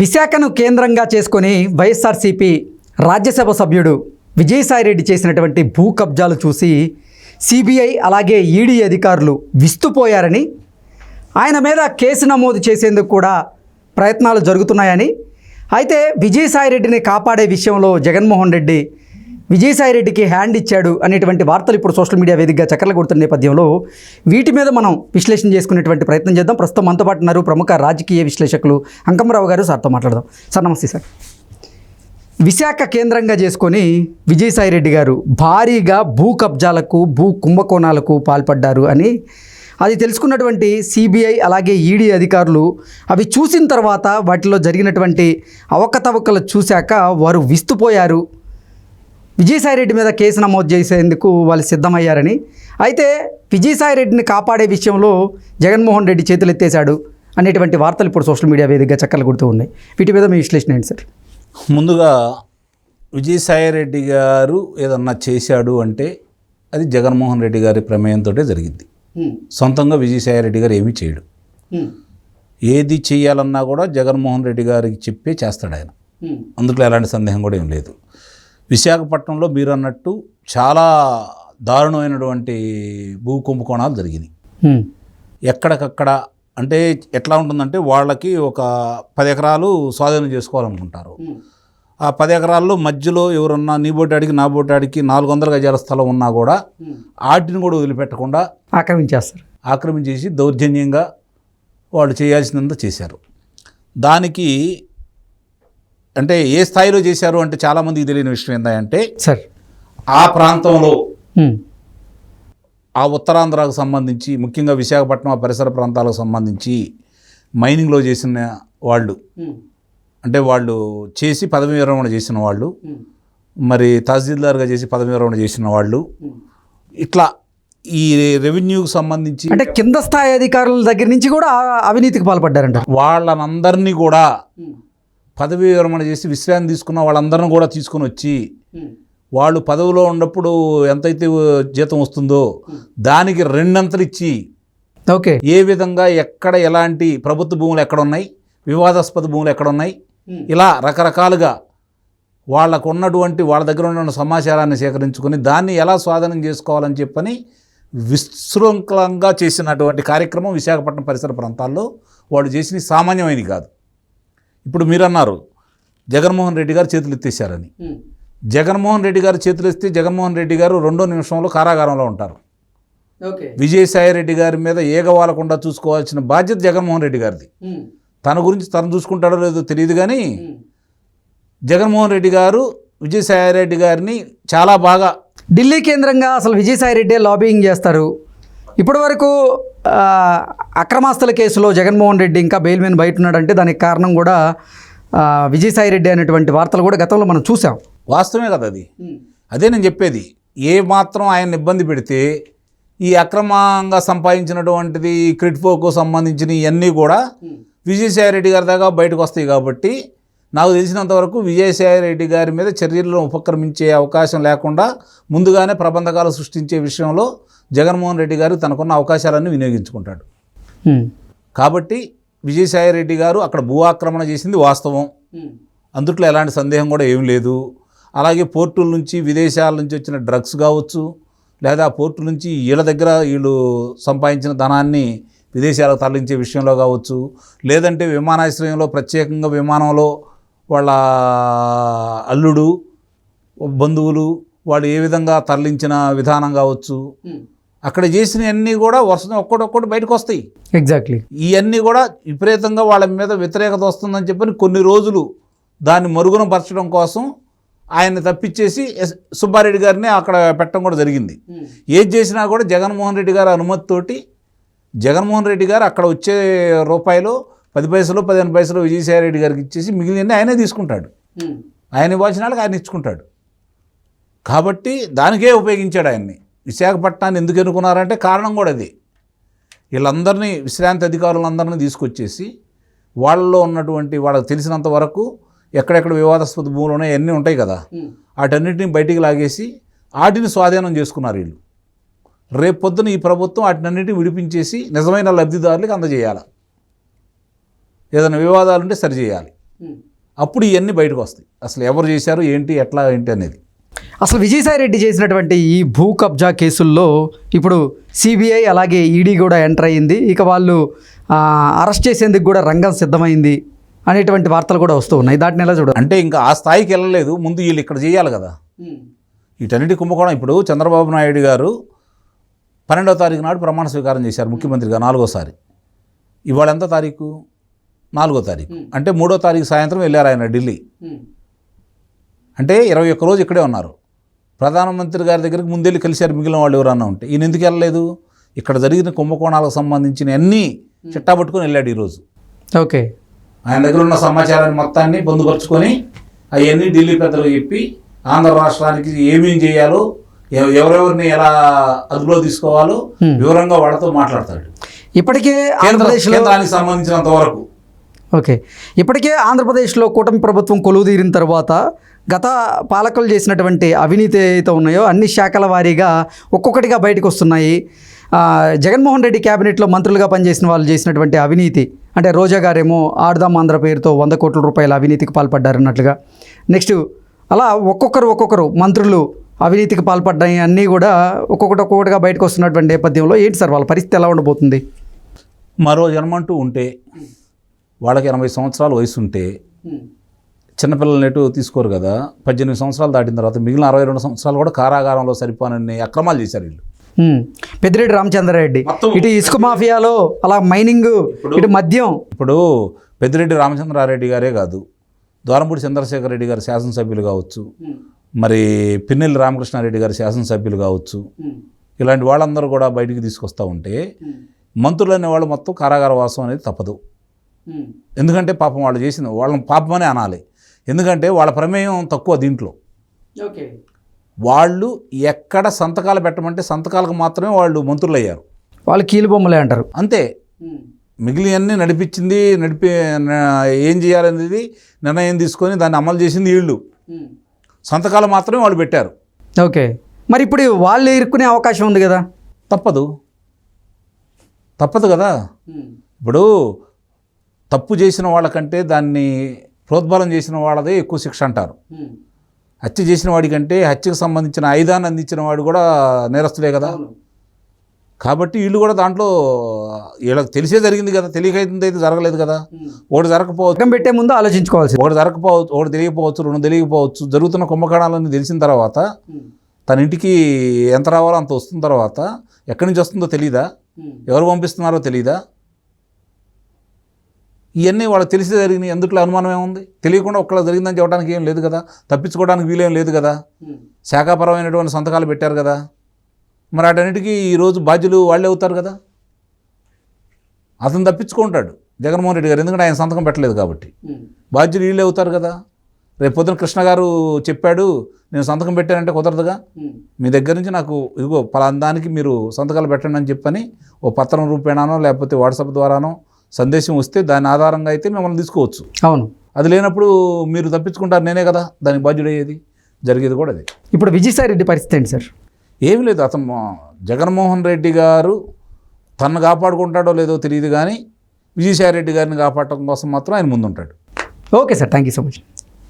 విశాఖను కేంద్రంగా చేసుకొని వైఎస్ఆర్సీపీ రాజ్యసభ సభ్యుడు విజయసాయిరెడ్డి చేసినటువంటి భూ కబ్జాలు చూసి సిబిఐ అలాగే ఈడీ అధికారులు విస్తుపోయారని, ఆయన మీద కేసు నమోదు చేసేందుకు కూడా ప్రయత్నాలు జరుగుతున్నాయని, అయితే విజయసాయిరెడ్డిని కాపాడే విషయంలో జగన్మోహన్ రెడ్డి విజయసాయిరెడ్డికి హ్యాండ్ ఇచ్చాడు అనేటువంటి వార్తలు ఇప్పుడు సోషల్ మీడియా వేదికగా చక్కర్లు కొడుతున్న నేపథ్యంలో వీటి మీద మనం విశ్లేషణ చేసుకునేటువంటి ప్రయత్నం చేద్దాం. ప్రస్తుతం మనతో పాటు ఉన్నారు ప్రముఖ రాజకీయ విశ్లేషకులు అంకమరావు గారు. సార్తో మాట్లాడదాం. సార్ నమస్తే సార్. విశాఖ కేంద్రంగా చేసుకొని విజయసాయిరెడ్డి గారు భారీగా భూ కబ్జాలకు భూ కుంభకోణాలకు పాల్పడ్డారు అని అది తెలుసుకున్నటువంటి సిబిఐ అలాగే ఈడీ అధికారులు అవి చూసిన తర్వాత వాటిలో జరిగినటువంటి అవకతవకలు చూశాక వారు విస్తుపోయారు. విజయసాయిరెడ్డి మీద కేసు నమోదు చేసేందుకు వాళ్ళు సిద్ధమయ్యారని, అయితే విజయసాయిరెడ్డిని కాపాడే విషయంలో జగన్మోహన్ రెడ్డి చేతులెత్తేశాడు అనేటువంటి వార్తలు ఇప్పుడు సోషల్ మీడియా వేదికగా చక్కర్లు కొడుతూ ఉన్నాయి. వీటి మీద మీ విశ్లేషణ ఏంటి సార్? ముందుగా విజయసాయిరెడ్డి గారు ఏదన్నా చేశాడు అంటే అది జగన్మోహన్ రెడ్డి గారి ప్రమేయంతో జరిగింది. సొంతంగా విజయసాయిరెడ్డి గారు ఏమీ చేయడు. ఏది చేయాలన్నా కూడా జగన్మోహన్ రెడ్డి గారికి చెప్పే చేస్తాడు ఆయన. అందులో ఎలాంటి సందేహం కూడా ఏం లేదు. విశాఖపట్నంలో మీరు అన్నట్టు చాలా దారుణమైనటువంటి భూ కుంభకోణాలు జరిగినాయి. ఎక్కడికక్కడ అంటే ఎట్లా ఉంటుందంటే వాళ్ళకి ఒక 10 ఎకరాలు స్వాధీనం చేసుకోవాలనుకుంటారు. ఆ 10 ఎకరాల్లో మధ్యలో ఎవరన్నా నీ బోటాడికి నా బోటాడికి 400 గజాల స్థలం ఉన్నా కూడా వాటిని కూడా వదిలిపెట్టకుండా ఆక్రమించేసి దౌర్జన్యంగా వాళ్ళు చేయాల్సినంత చేశారు. దానికి అంటే ఏ స్థాయిలో చేశారు అంటే చాలామందికి తెలియని విషయం ఏంటంటే సార్, ఆ ప్రాంతంలో ఆ ఉత్తరాంధ్రకు సంబంధించి ముఖ్యంగా విశాఖపట్నం ఆ పరిసర ప్రాంతాలకు సంబంధించి మైనింగ్లో చేసిన వాళ్ళు, అంటే వాళ్ళు చేసి పదవి విరమణ చేసిన వాళ్ళు, మరి తహసీల్దార్గా చేసి పదవి విరమణ చేసిన వాళ్ళు, ఇట్లా ఈ రెవెన్యూకి సంబంధించి అంటే కింద స్థాయి అధికారుల దగ్గర నుంచి కూడా అవినీతికి పాల్పడ్డారంట. వాళ్ళనందరినీ కూడా పదవి విరమణ చేసి విశ్రాంతి తీసుకున్న వాళ్ళందరిని కూడా తీసుకొని వచ్చి వాళ్ళు పదవిలో ఉన్నప్పుడు ఎంతైతే జీతం వస్తుందో దానికి 2 అంతలు ఇచ్చి, ఓకే, ఏ విధంగా ఎక్కడ ఎలాంటి ప్రభుత్వ భూములు ఎక్కడ ఉన్నాయి, వివాదాస్పద భూములు ఎక్కడ ఉన్నాయి, ఇలా రకరకాలుగా వాళ్ళకు ఉన్నటువంటి వాళ్ళ దగ్గర ఉన్న సమాచారాన్ని సేకరించుకొని దాన్ని ఎలా స్వాధీనం చేసుకోవాలని చెప్పని విశృంఖలంగా చేసినటువంటి కార్యక్రమం విశాఖపట్నం పరిసర ప్రాంతాల్లో వాళ్ళు చేసిన సామాన్యమైనది కాదు. ఇప్పుడు మీరు అన్నారు జగన్మోహన్ రెడ్డి గారు చేతులు ఎత్తేసారని. జగన్మోహన్ రెడ్డి గారు చేతులు ఎత్తే జగన్మోహన్ రెడ్డి గారు 2వ నిమిషంలో కారాగారంలో ఉంటారు. విజయసాయిరెడ్డి గారి మీద ఏగవాలకుండా చూసుకోవాల్సిన బాధ్యత జగన్మోహన్ రెడ్డి గారిది. తన గురించి తను చూసుకుంటాడో లేదో తెలియదు, కానీ జగన్మోహన్ రెడ్డి గారు విజయసాయిరెడ్డి గారిని చాలా బాగా ఢిల్లీ కేంద్రంగా అసలు విజయసాయిరెడ్డి లాబింగ్ చేస్తారు. ఇప్పటి వరకు అక్రమాస్తుల కేసులో జగన్మోహన్ రెడ్డి ఇంకా బెయిల్ మీద బయట ఉన్నాడంటే దానికి కారణం కూడా విజయసాయిరెడ్డి అనేటువంటి వార్తలు కూడా గతంలో మనం చూసాం. వాస్తవమే కదా అది. అదే నేను చెప్పేది. ఏ మాత్రం ఆయన ఇబ్బంది పెడితే ఈ అక్రమంగా సంపాదించినటువంటిది క్రిడ్ఫోకు సంబంధించిన ఇవన్నీ కూడా విజయసాయిరెడ్డి గారి దాకా బయటకు వస్తాయి. కాబట్టి నాకు తెలిసినంతవరకు విజయసాయిరెడ్డి గారి మీద చర్యలను ఉపక్రమించే అవకాశం లేకుండా ముందుగానే ప్రబంధకాలు సృష్టించే విషయంలో జగన్మోహన్ రెడ్డి గారు తనకున్న అవకాశాలన్నీ వినియోగించుకుంటాడు. కాబట్టి విజయసాయిరెడ్డి గారు అక్కడ భూ ఆక్రమణ చేసింది వాస్తవం, అందుట్లో ఎలాంటి సందేహం కూడా ఏం లేదు. అలాగే పోర్టుల నుంచి విదేశాల నుంచి వచ్చిన డ్రగ్స్ కావచ్చు, లేదా పోర్టుల నుంచి వీళ్ళ దగ్గర వీళ్ళు సంపాదించిన ధనాన్ని విదేశాలకు తరలించే విషయంలో కావచ్చు, లేదంటే విమానాశ్రయంలో ప్రత్యేకంగా విమానంలో వాళ్ళ అల్లుడు బంధువులు వాళ్ళు ఏ విధంగా తరలించిన విధానం కావచ్చు, అక్కడ చేసినవన్నీ కూడా వరుసగా ఒక్కడొక్కటి బయటకు వస్తాయి. ఎగ్జాక్ట్లీ. ఇవన్నీ కూడా విపరీతంగా వాళ్ళ మీద వ్యతిరేకత వస్తుందని చెప్పని కొన్ని రోజులు దాన్ని మరుగున పరచడం కోసం ఆయన్ని తప్పించేసి సుబ్బారెడ్డి గారిని అక్కడ పెట్టడం కూడా జరిగింది. ఏది చేసినా కూడా జగన్మోహన్ రెడ్డి గారి అనుమతితోటి జగన్మోహన్ రెడ్డి గారు అక్కడ వచ్చే రూపాయలు 10 పైసలు 15 పైసలు విజయసాయిరెడ్డి గారికి ఇచ్చేసి మిగిలిన ఆయనే తీసుకుంటాడు. ఆయన ఇవ్వాల్సిన వాళ్ళకి ఆయన ఇచ్చుకుంటాడు. కాబట్టి దానికే ఉపయోగించాడు ఆయన్ని. విశాఖపట్నాన్ని ఎందుకు ఎన్నుకున్నారంటే కారణం కూడా అది. వీళ్ళందరినీ విశ్రాంతి అధికారులందరినీ తీసుకొచ్చేసి వాళ్ళలో ఉన్నటువంటి వాళ్ళకి తెలిసినంత వరకు ఎక్కడెక్కడ వివాదాస్పద భూములు ఉన్నాయి అన్నీ ఉంటాయి కదా, వాటన్నిటిని బయటికి లాగేసి వాటిని స్వాధీనం చేసుకున్నారు వీళ్ళు. రేపు పొద్దున ఈ ప్రభుత్వం వాటినన్నిటిని విడిపించేసి నిజమైన లబ్ధిదారులకు అందజేయాలి. ఏదైనా వివాదాలుంటే సరిచేయాలి. అప్పుడు ఇవన్నీ బయటకు వస్తాయి, అసలు ఎవరు చేశారు ఏంటి ఎట్లా ఏంటి అనేది. అసలు విజయసాయి రెడ్డి చేసినటువంటి ఈ భూ కబ్జా కేసుల్లో ఇప్పుడు సిబిఐ అలాగే ఈడీ కూడా ఎంటర్ అయ్యింది. ఇక వాళ్ళు అరెస్ట్ చేసేందుకు కూడా రంగం సిద్ధమైంది అనేటువంటి వార్తలు కూడా వస్తూ ఉన్నాయి. దాటిని ఎలా చూడాలి? అంటే ఇంకా ఆ స్థాయికి వెళ్ళలేదు, ముందు వీళ్ళు ఇక్కడ చేయాలి కదా. వీటన్నిటి కుంభకోణం. ఇప్పుడు చంద్రబాబు నాయుడు గారు 12వ తారీఖు నాడు ప్రమాణ స్వీకారం చేశారు ముఖ్యమంత్రిగా 4వసారి. ఇవాళ ఎంత తారీఖు? 4వ తారీఖు. అంటే 3వ తారీఖు సాయంత్రం వెళ్ళారు ఆయన ఢిల్లీ. అంటే 21 రోజు ఇక్కడే ఉన్నారు. ప్రధానమంత్రి గారి దగ్గరికి ముందెళ్ళి కలిశారు మిగిలిన వాళ్ళు ఎవరన్నా ఉంటే. ఈయన ఎందుకు వెళ్ళలేదు? ఇక్కడ జరిగిన కుంభకోణాలకు సంబంధించిన అన్నీ చిట్టా పట్టుకొని వెళ్ళాడు ఈరోజు. ఓకే, ఆయన దగ్గర ఉన్న సమాచారాన్ని మొత్తాన్ని పొందుపరుచుకొని అవన్నీ ఢిల్లీ పెద్దలకు చెప్పి ఆంధ్ర రాష్ట్రానికి ఏమేం చేయాలో, ఎవరెవరిని ఎలా అదుపులో తీసుకోవాలో వివరంగా వాళ్ళతో మాట్లాడతాడు. ఇప్పటికే కేంద్రానికి సంబంధించినంత వరకు. ఓకే, ఇప్పటికే ఆంధ్రప్రదేశ్లో కూటమి ప్రభుత్వం కొలువుదీరిన తర్వాత గత పాలకులు చేసినటువంటి అవినీతి ఏదైతే ఉన్నాయో అన్ని శాఖల వారీగా ఒక్కొక్కటిగా బయటకు వస్తున్నాయి. జగన్మోహన్ రెడ్డి క్యాబినెట్లో మంత్రులుగా పనిచేసిన వాళ్ళు చేసినటువంటి అవినీతి, అంటే రోజా గారేమో ఆడదాం ఆంధ్ర పేరుతో 100 కోట్ల రూపాయల అవినీతికి పాల్పడ్డారన్నట్లుగా. నెక్స్ట్ అలా ఒక్కొక్కరు మంత్రులు అవినీతికి పాల్పడ్డాయి అన్నీ కూడా ఒక్కొక్కటిగా బయటకు వస్తున్నటువంటి నేపథ్యంలో ఏంటి సార్ వాళ్ళ పరిస్థితి ఎలా ఉండబోతుంది? మరో జన్మంటూ ఉంటే, వాళ్ళకి 80 సంవత్సరాల వయసు ఉంటే చిన్నపిల్లలు ఎటు తీసుకోరు కదా. 18 సంవత్సరాలు దాటిన తర్వాత మిగిలిన 62 సంవత్సరాలు కూడా కారాగారంలో సరిపోనని అక్రమాలు చేశారు వీళ్ళు. పెద్దిరెడ్డి రామచంద్రారెడ్డి ఇటు ఇసుక మాఫియాలో, అలా మైనింగ్, ఇటు మద్యం. ఇప్పుడు పెద్దిరెడ్డి రామచంద్రారెడ్డి గారే కాదు, ద్వారంపూడి చంద్రశేఖర్ రెడ్డి గారు శాసనసభ్యులు కావచ్చు, మరి పిన్నెల్లి రామకృష్ణారెడ్డి గారు శాసనసభ్యులు కావచ్చు, ఇలాంటి వాళ్ళందరూ కూడా బయటికి తీసుకొస్తూ ఉంటే మంత్రులు అనేవాళ్ళు మొత్తం కారాగార వాసం అనేది తప్పదు. ఎందుకంటే పాపం వాళ్ళు చేసిన వాళ్ళని పాపమనే అనాలి. ఎందుకంటే వాళ్ళ ప్రమేయం తక్కువ దీంట్లో. వాళ్ళు ఎక్కడ సంతకాలు పెట్టమంటే సంతకాలకు మాత్రమే వాళ్ళు మంత్రులు అయ్యారు. వాళ్ళు కీలుబొమ్మలే అంటారు అంతే. మిగిలినన్నీ నడిపి ఏం చేయాలనేది నిర్ణయం తీసుకొని దాన్ని అమలు చేసింది వీళ్ళు. సంతకాలు మాత్రమే వాళ్ళు పెట్టారు. ఓకే, మరి ఇప్పుడు వాళ్ళు ఇరుక్కునే అవకాశం ఉంది కదా? తప్పదు కదా. ఇప్పుడు తప్పు చేసిన వాళ్ళకంటే దాన్ని ప్రోద్బలం చేసిన వాళ్ళదే ఎక్కువ శిక్ష అంటారు. హత్య చేసిన వాడికంటే హత్యకు సంబంధించిన ఆయుధాన్ని అందించిన వాడు కూడా నేరస్తులే కదా. కాబట్టి వీళ్ళు కూడా దాంట్లో వీళ్ళకి తెలిసే జరిగింది కదా, తెలియకైతే అయితే జరగలేదు కదా. ఒకటి జరగకపోవచ్చు, పెట్టే ముందు ఆలోచించుకోవాల్సి, ఒకటి జరగకపోవచ్చు, ఒకటి తెలియకపోవచ్చు, 2 తెలియకపోవచ్చు. జరుగుతున్న కుంభకోణాలన్నీ తెలిసిన తర్వాత తన ఇంటికి ఎంత రావాలో అంత వస్తున్న తర్వాత ఎక్కడి నుంచి వస్తుందో తెలీదా, ఎవరు పంపిస్తున్నారో తెలీదా? ఇవన్నీ వాళ్ళకి తెలిసే జరిగినాయి. ఎందుట్లో అనుమానం ఏముంది? తెలియకుండా ఒక్కళ్ళ జరిగిందని చెప్పడానికి ఏం లేదు కదా, తప్పించుకోవడానికి వీలేం లేదు కదా. శాఖాపరమైనటువంటి సంతకాలు పెట్టారు కదా, మరి వాటన్నిటికీ ఈరోజు బాధ్యులు వాళ్ళే అవుతారు కదా. అతను తప్పించుకుంటాడు జగన్మోహన్ రెడ్డి గారు, ఎందుకంటే ఆయన సంతకం పెట్టలేదు కాబట్టి. బాధ్యులు వీళ్ళే అవుతారు కదా. రేపు పొద్దున కృష్ణ గారు చెప్పాడు నేను సంతకం పెట్టానంటే కుదరదుగా. మీ దగ్గర నుంచి నాకు ఇదిగో పలానా దానికి మీరు సంతకాలు పెట్టండి అని చెప్పని ఓ పత్రం రూపేణానో లేకపోతే వాట్సాప్ ద్వారానో సందేశం వస్తే దాని ఆధారంగా అయితే మిమ్మల్ని తీసుకోవచ్చు. అవును, అది లేనప్పుడు మీరు తప్పించుకుంటారు, నేనే కదా దానికి బాధ్యుడయ్యేది. జరిగేది కూడా అదే. ఇప్పుడు విజయసాయి రెడ్డి పరిస్థితి ఏంటి సార్? ఏమి లేదు, అతను జగన్మోహన్ రెడ్డి గారు తనను కాపాడుకుంటాడో లేదో తెలియదు కానీ విజయసాయి రెడ్డి గారిని కాపాడటం కోసం మాత్రం ఆయన ముందుంటాడు. Okay sir, thank you so much.